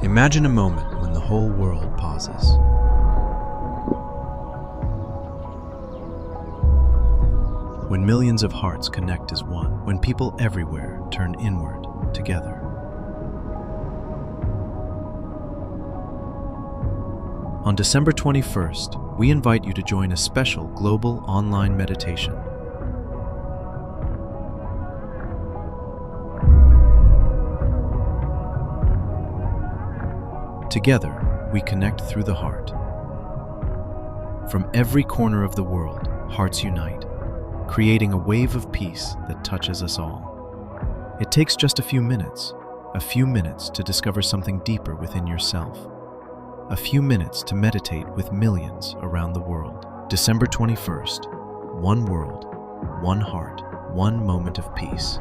Imagine a moment when the whole world pauses. When millions of hearts connect as one, when people everywhere turn inward together. On December 21st, we invite you to join a special global online meditation. Together, we connect through the heart. From every corner of the world, hearts unite, creating a wave of peace that touches us all. It takes just a few minutes to discover something deeper within yourself. A few minutes to meditate with millions around the world. December 21st, one world, one heart, one moment of peace.